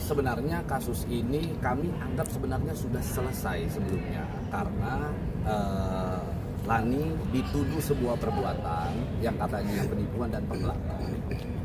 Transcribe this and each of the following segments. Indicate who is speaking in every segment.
Speaker 1: sebenarnya kasus ini kami anggap sebenarnya sudah selesai sebelumnya karena Lani dituduh sebuah perbuatan yang katanya penipuan dan penggelapan,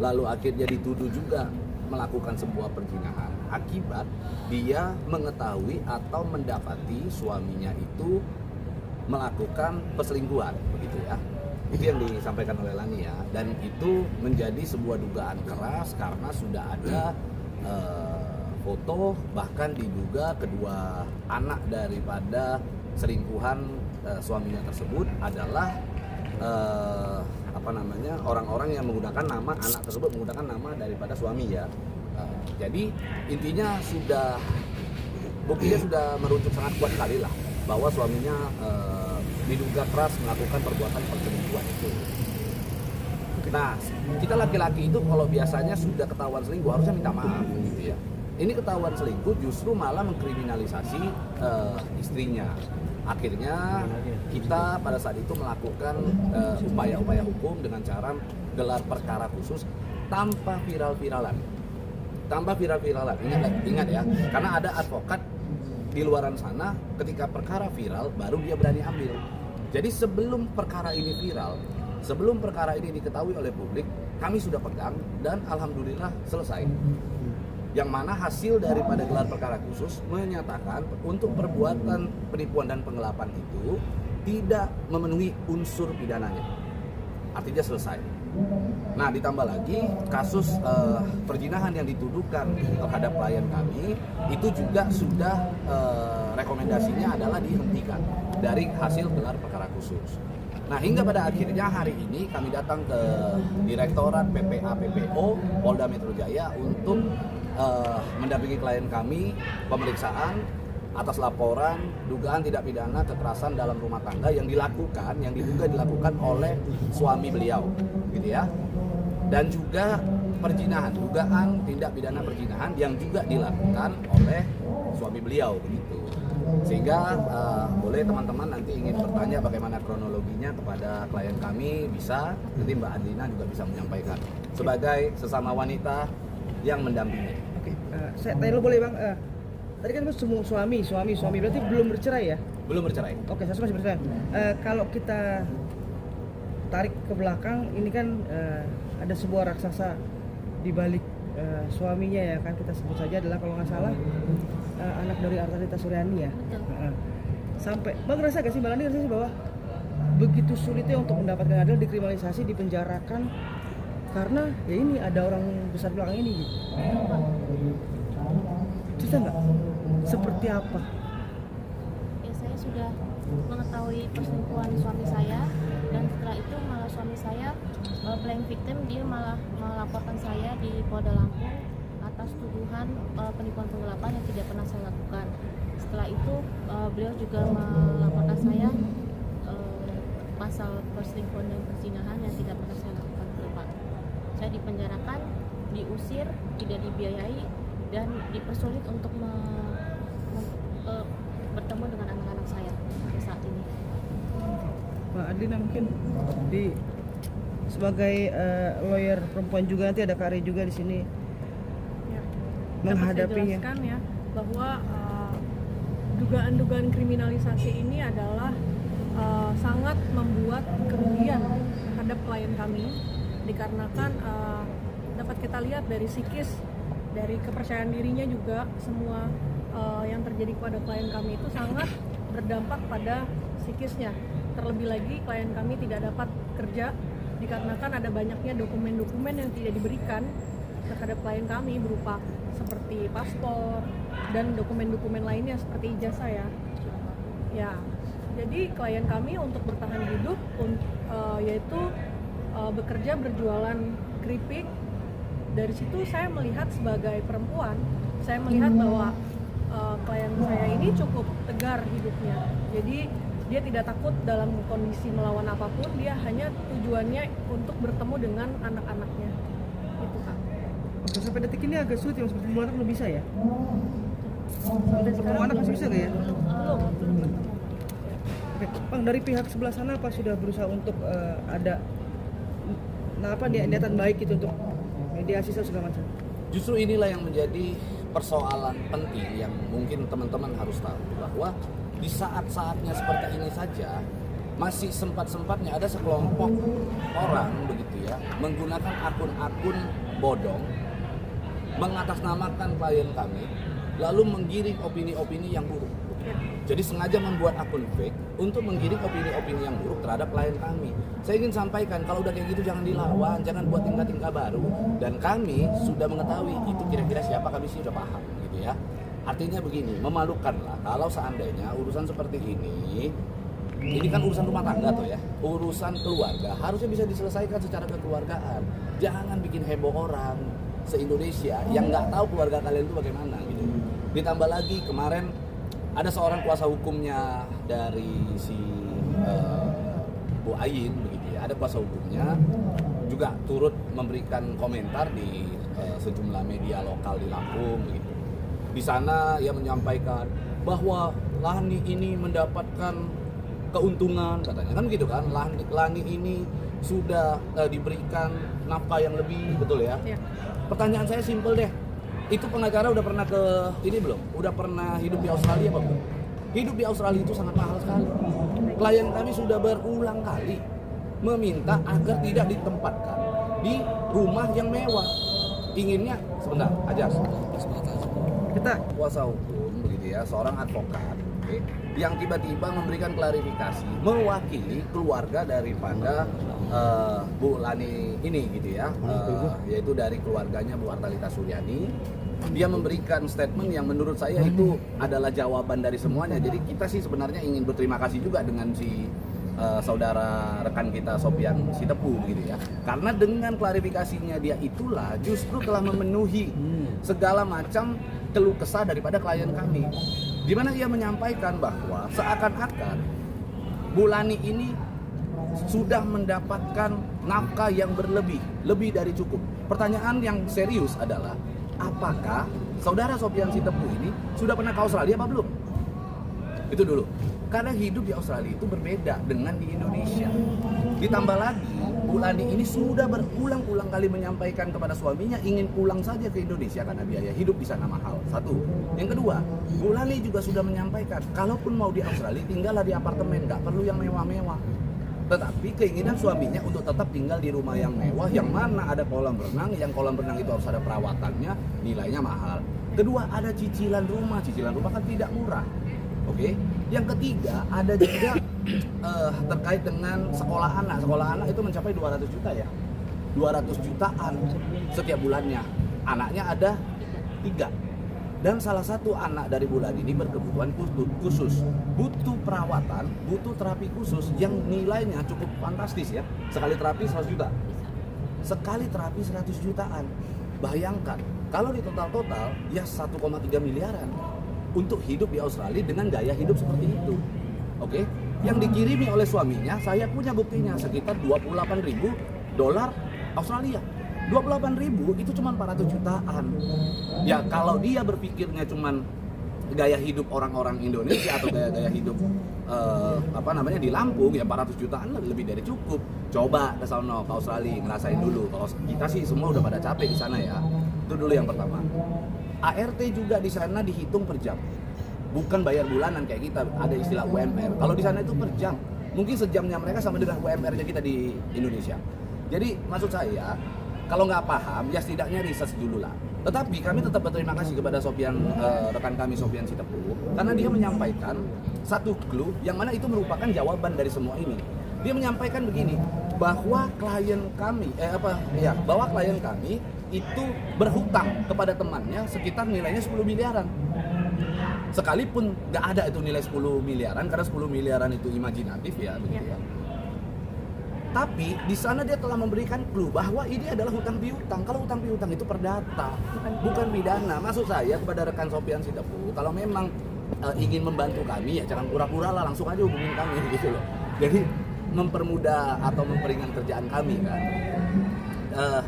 Speaker 1: lalu akhirnya dituduh juga melakukan sebuah perzinahan akibat dia mengetahui atau mendapati suaminya itu melakukan perselingkuhan, begitu ya. Itu yang disampaikan oleh Lani ya, dan itu menjadi sebuah dugaan keras karena sudah ada foto, bahkan diduga kedua anak daripada selingkuhan suaminya tersebut adalah orang-orang yang menggunakan nama anak tersebut menggunakan nama daripada suami ya. Jadi intinya buktinya sudah merujuk sangat kuat sekali lah bahwa suaminya diduga keras melakukan perbuatan perselingkuhan itu. Nah, kita laki-laki itu kalau biasanya sudah ketahuan selingkuh harusnya minta maaf gitu ya. Ini ketahuan selingkuh justru malah mengkriminalisasi istrinya. Akhirnya kita pada saat itu melakukan upaya-upaya hukum dengan cara gelar perkara khusus tanpa viral-viralan. Ingat ya, karena ada advokat di luaran sana ketika perkara viral baru dia berani ambil. Jadi sebelum perkara ini viral, sebelum perkara ini diketahui oleh publik, kami sudah pegang dan alhamdulillah selesai. Yang mana hasil daripada gelar perkara khusus menyatakan untuk perbuatan penipuan dan penggelapan itu tidak memenuhi unsur pidananya. Artinya selesai. Nah, ditambah lagi kasus perzinahan yang dituduhkan terhadap klien kami itu juga sudah rekomendasinya adalah dihentikan dari hasil gelar perkara khusus. Nah, hingga pada akhirnya hari ini kami datang ke Direktorat PPA PPO Polda Metro Jaya untuk mendampingi klien kami pemeriksaan atas laporan dugaan tidak pidana kekerasan dalam rumah tangga yang diduga dilakukan oleh suami beliau, gitu ya. Dan juga perzinahan, dugaan tindak pidana perzinahan yang juga dilakukan oleh suami beliau, begitu. Sehingga boleh teman-teman nanti ingin bertanya bagaimana kronologinya kepada klien kami, bisa, nanti Mbak Adlina juga bisa menyampaikan sebagai sesama wanita yang mendampingi.
Speaker 2: Oke, saya tanya dulu boleh Bang. Tadi kan semua suami berarti belum bercerai ya?
Speaker 1: Belum bercerai.
Speaker 2: Oke, saya masih bercerai. Kalau kita tarik ke belakang, ini kan ada sebuah raksasa di balik suaminya ya kan, kita sebut saja adalah kalau nggak salah anak dari Artalita Suryani ya. Sampai Bang ngerasa gak sih, Bang Lani ngerasa sih bahwa begitu sulitnya untuk mendapatkan adil, dikriminalisasi, dipenjarakan karena ya ini ada orang besar belakang ini gitu. Cerita nggak? Seperti apa?
Speaker 3: Ya, saya sudah mengetahui perselingkuhan suami saya, dan setelah itu malah suami saya playing victim, dia malah melaporkan saya di Polda Lampung atas tuduhan penipuan penggelapan yang tidak pernah saya lakukan. Setelah itu beliau juga melaporkan saya pasal perselingkuhan dan perzinahan yang tidak pernah saya lakukan ke Pak. Saya dipenjarakan, diusir, tidak dibiayai, dan dipersulit untuk bertemu dengan anak-anak saya sampai saat ini.
Speaker 2: Mbak Adlina mungkin sebagai lawyer perempuan juga, nanti ada Kak Ari juga di sini
Speaker 4: Ya,
Speaker 2: menghadapinya.
Speaker 4: dapat saya jelaskan ya bahwa dugaan-dugaan kriminalisasi ini adalah sangat membuat kerugian terhadap klien kami, dikarenakan dapat kita lihat dari psikis, dari kepercayaan dirinya juga, semua yang terjadi kepada klien kami itu sangat berdampak pada psikisnya. Terlebih lagi klien kami tidak dapat kerja dikarenakan ada banyaknya dokumen-dokumen yang tidak diberikan terhadap klien kami, berupa seperti paspor dan dokumen-dokumen lainnya seperti ijazah ya. Jadi klien kami untuk bertahan hidup yaitu bekerja berjualan keripik. Dari situ saya melihat sebagai perempuan, saya melihat bahwa klien saya ini cukup tegar hidupnya. Jadi dia tidak takut dalam kondisi melawan apapun, dia hanya tujuannya untuk bertemu dengan anak-anaknya. Itu Kak.
Speaker 2: Oke, sampai detik ini agak sulit ya, seperti anak belum bisa ya? Sampai ketemu anak masih bisa nggak ya?
Speaker 3: Belum.
Speaker 2: Oke, Bang, dari pihak sebelah sana apa sudah berusaha untuk ada niatan baik gitu untuk mediasi segala macam?
Speaker 1: Justru inilah yang menjadi persoalan penting yang mungkin teman-teman harus tahu bahwa di saat-saatnya seperti ini saja masih sempat-sempatnya ada sekelompok orang begitu ya menggunakan akun-akun bodong mengatasnamakan klien kami lalu menggiring opini-opini yang buruk. Jadi sengaja membuat akun fake untuk menggiring opini-opini yang buruk terhadap klien kami. Saya ingin sampaikan kalau udah kayak gitu jangan dilawan, jangan buat tingkah-tingkah baru. Dan kami sudah mengetahui itu kira-kira siapa, kami sih sudah paham gitu ya. Artinya begini, memalukan lah kalau seandainya urusan seperti ini kan urusan rumah tangga tuh ya, urusan keluarga harusnya bisa diselesaikan secara kekeluargaan. Jangan bikin heboh orang se-Indonesia yang nggak tahu keluarga kalian itu bagaimana gitu. Ditambah lagi kemarin ada seorang kuasa hukumnya dari si Bu Ayin begitu ya, ada kuasa hukumnya juga turut memberikan komentar di sejumlah media lokal di Lampung begitu. Di sana ia menyampaikan bahwa Lani ini mendapatkan keuntungan katanya kan begitu kan, Lani ini sudah diberikan nafkah yang lebih, betul ya?
Speaker 4: Ya.
Speaker 1: Pertanyaan saya simpel deh. Itu pengacara udah pernah ke ini belum? Udah pernah hidup di Australia apa belum? Hidup di Australia itu sangat mahal sekali. Klien kami sudah berulang kali meminta agar tidak ditempatkan di rumah yang mewah. Inginnya sebentar aja. Kita kuasa hukum begitu ya, seorang advokat yang tiba-tiba memberikan klarifikasi mewakili keluarga daripada Bu Lani ini gitu ya, yaitu dari keluarganya Bu Artalita Suryani. Dia memberikan statement yang menurut saya itu adalah jawaban dari semuanya. Jadi kita sih sebenarnya ingin berterima kasih juga dengan si saudara rekan kita Sopyan Sitepu gitu ya, karena dengan klarifikasinya dia itulah justru telah memenuhi segala macam keluh kesah daripada klien kami, di mana ia menyampaikan bahwa seakan-akan Bu Lani ini sudah mendapatkan nafkah yang berlebih, lebih dari cukup. Pertanyaan yang serius adalah apakah saudara Sopyan Sitepu ini sudah pernah ke Australia apa belum? Itu dulu. Karena hidup di Australia itu berbeda dengan di Indonesia. Ditambah lagi, Bu Lani ini sudah berulang-ulang kali menyampaikan kepada suaminya ingin pulang saja ke Indonesia karena biaya hidup di sana mahal. Satu. Yang kedua, Bu Lani juga sudah menyampaikan kalaupun mau di Australia tinggallah di apartemen, nggak perlu yang mewah-mewah. Tetapi keinginan suaminya untuk tetap tinggal di rumah yang mewah, yang mana ada kolam renang, yang kolam renang itu harus ada perawatannya, nilainya mahal. Kedua, ada cicilan rumah kan tidak murah. Oke. Yang ketiga, ada juga terkait dengan sekolah anak itu mencapai 200 juta ya. 200 jutaan setiap bulannya. Anaknya ada 3. Dan salah satu anak dari Bu Lani ini berkebutuhan khusus, butuh perawatan, butuh terapi khusus yang nilainya cukup fantastis ya. Sekali terapi 100 juta. Sekali terapi 100 jutaan. Bayangkan, kalau di total ya 1,3 miliaran untuk hidup di Australia dengan gaya hidup seperti itu. Oke? Yang dikirimi oleh suaminya, saya punya buktinya sekitar $28.000 Australia. 28.000 itu cuma 400 jutaan. Ya kalau dia berpikirnya cuma gaya hidup orang-orang Indonesia atau gaya hidup di Lampung ya 400 jutaan lebih dari cukup. Coba ke sana ke Australia ngerasain dulu. Kalau kita sih semua udah pada capek di sana ya. Itu dulu yang pertama. ART juga di sana dihitung per jam. Bukan bayar bulanan kayak kita ada istilah UMR. Kalau di sana itu per jam. Mungkin sejamnya mereka sama dengan UMR-nya kita di Indonesia. Jadi maksud saya kalau nggak paham, ya setidaknya research dulu lah. Tetapi kami tetap berterima kasih kepada rekan kami Sopyan Sitepu karena dia menyampaikan satu clue yang mana itu merupakan jawaban dari semua ini. Dia menyampaikan begini, bahwa klien kami itu berhutang kepada temannya sekitar nilainya 10 miliaran. Sekalipun nggak ada itu nilai 10 miliaran karena 10 miliaran itu imajinatif ya, begitu ya. Tapi di sana dia telah memberikan clue bahwa ini adalah hutang piutang. Kalau hutang piutang itu perdata, bukan pidana. Maksud saya kepada rekan Sopyan Sitepu, kalau memang ingin membantu kami ya jangan pura-pura lah, langsung aja hubungin kami gitu loh. Jadi mempermudah atau memperingan kerjaan kami kan.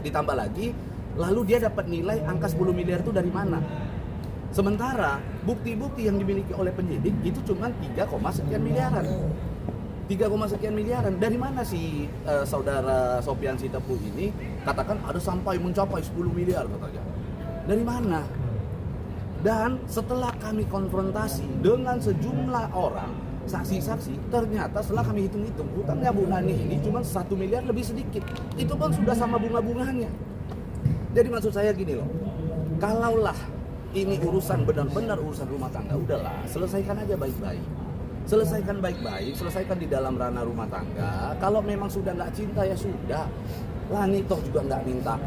Speaker 1: Ditambah lagi, lalu dia dapat nilai angka 10 miliar itu dari mana? Sementara bukti-bukti yang dimiliki oleh penyidik itu cuma 3, sekian miliaran. 3, sekian miliaran. Dari mana si saudara Sopyan Sitepu ini katakan ada sampai mencapai 10 miliar katanya? Dari mana? Dan setelah kami konfrontasi dengan sejumlah orang, saksi-saksi, ternyata setelah kami hitung-hitung, hutangnya Bu Nani ini cuma 1 miliar lebih sedikit. Itu pun sudah sama bunga-bunganya. Jadi maksud saya gini loh, kalaulah ini urusan benar-benar urusan rumah tangga, udahlah, selesaikan aja baik-baik. Selesaikan baik-baik, selesaikan di dalam ranah rumah tangga. Kalau memang sudah nggak cinta ya sudah. Lani toh juga nggak minta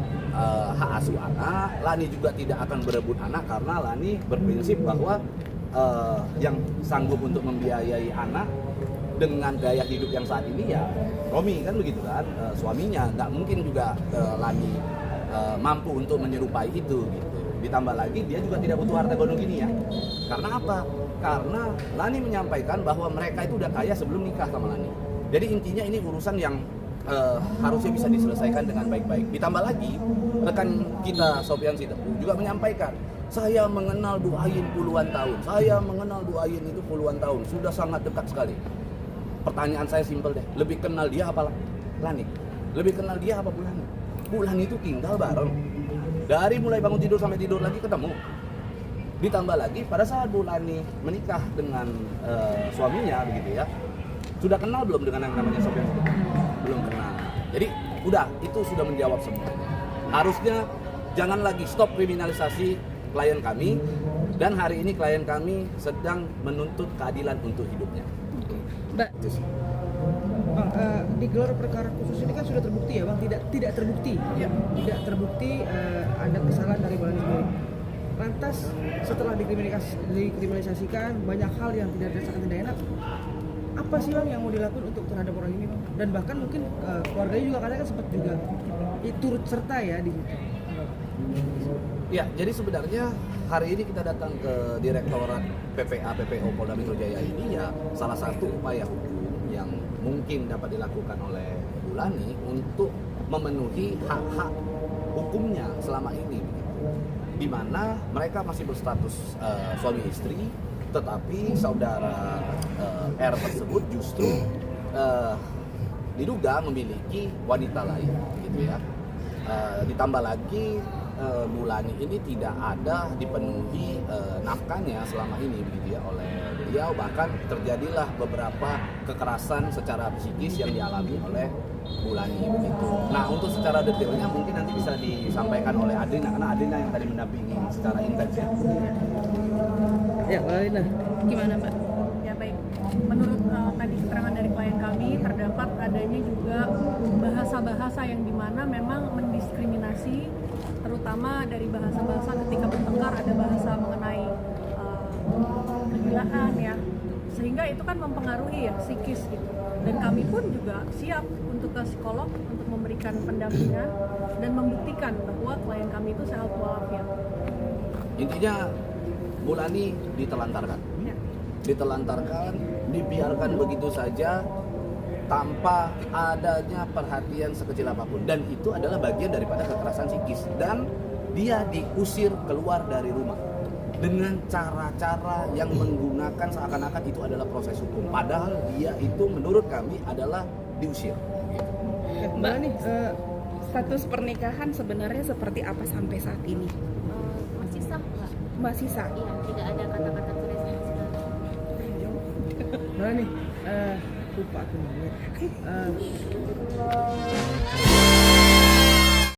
Speaker 1: hak asuh anak, Lani juga tidak akan berebut anak karena Lani berprinsip bahwa yang sanggup untuk membiayai anak dengan gaya hidup yang saat ini ya Romi kan begitu kan, suaminya. Nggak mungkin juga Lani mampu untuk menyerupai itu gitu. Ditambah lagi dia juga tidak butuh harta gondong gini ya. Karena apa? Karena Lani menyampaikan bahwa mereka itu udah kaya sebelum nikah sama Lani. Jadi intinya ini urusan yang harusnya bisa diselesaikan dengan baik-baik. Ditambah lagi rekan kita Sofyan Sitepu juga menyampaikan, saya mengenal Bu Ayin puluhan tahun. Saya mengenal Bu Ayin itu puluhan tahun, sudah sangat dekat sekali. Pertanyaan saya simpel deh, lebih kenal dia apa Lani? Lebih kenal dia apa Bu Lani? Bu Lani itu tinggal bareng. Dari mulai bangun tidur sampai tidur lagi ketemu. Ditambah lagi pada saat Bu Lani menikah dengan suaminya begitu ya, sudah kenal belum dengan yang namanya Sofyan Sitepu? Belum kenal. Jadi udah, itu sudah menjawab semuanya. Harusnya jangan lagi stop kriminalisasi klien kami, dan hari ini klien kami sedang menuntut keadilan untuk hidupnya.
Speaker 2: Mbak,
Speaker 1: Itu sih.
Speaker 2: Bang, di gelar perkara khusus ini kan sudah terbukti ya Bang, tidak terbukti,
Speaker 1: Ya.
Speaker 2: tidak terbukti ada kesalahan dari Bang sendiri. Lantas setelah dikriminalisasikan banyak hal yang tidak dirasakan tidak enak, apa sih Bang yang mau dilakukan untuk terhadap orang ini Bang? Dan bahkan mungkin keluarganya juga kadang kan sempat juga turut serta ya di situ.
Speaker 1: Ya, jadi sebenarnya hari ini kita datang ke Direktorat PPA PPO Polda Metro Jaya ini ya salah satu upaya hukum yang mungkin dapat dilakukan oleh Bu Lani untuk memenuhi hak-hak hukumnya selama ini, di mana mereka masih berstatus suami istri, tetapi saudara R tersebut justru diduga memiliki wanita lain, gitu ya. Ditambah lagi Bu Lani ini tidak ada dipenuhi nafkahnya selama ini begitu ya oleh beliau, bahkan terjadilah beberapa kekerasan secara psikis yang dialami oleh Bu Lani begitu. Nah, untuk secara detailnya mungkin nanti bisa disampaikan oleh Adrina, karena Adrina yang tadi mendampingi secara intens ya.
Speaker 2: Ya, Mbak Lina.
Speaker 3: Gimana Mbak?
Speaker 4: Ya baik, menurut tadi keterangan dari klien kami terdapat adanya juga bahasa-bahasa yang dimana memang mendiskriminasi, terutama dari bahasa-bahasa ketika bertengkar ada bahasa mengenai kegilaan ya, sehingga itu kan mempengaruhi ya psikis gitu. Dan kami pun juga siap untuk ke psikolog untuk memberikan pendampingan dan membuktikan bahwa klien kami itu sehat walafiat.
Speaker 1: Intinya Bu Lani ditelantarkan.
Speaker 4: Ya.
Speaker 1: Ditelantarkan, dibiarkan begitu saja tanpa adanya perhatian sekecil apapun, dan itu adalah bagian daripada kekerasan psikis, dan dia diusir keluar dari rumah dengan cara-cara yang menggunakan seakan-akan itu adalah proses hukum, padahal dia itu menurut kami adalah diusir.
Speaker 2: Mbak Lani,
Speaker 5: Status pernikahan sebenarnya seperti apa sampai saat ini?
Speaker 3: Masih sah Mbak?
Speaker 5: Masih sah?
Speaker 3: Iya, tidak ada kata-kata cerai sama sekali.
Speaker 2: Mbak Lani, lupa aku namanya.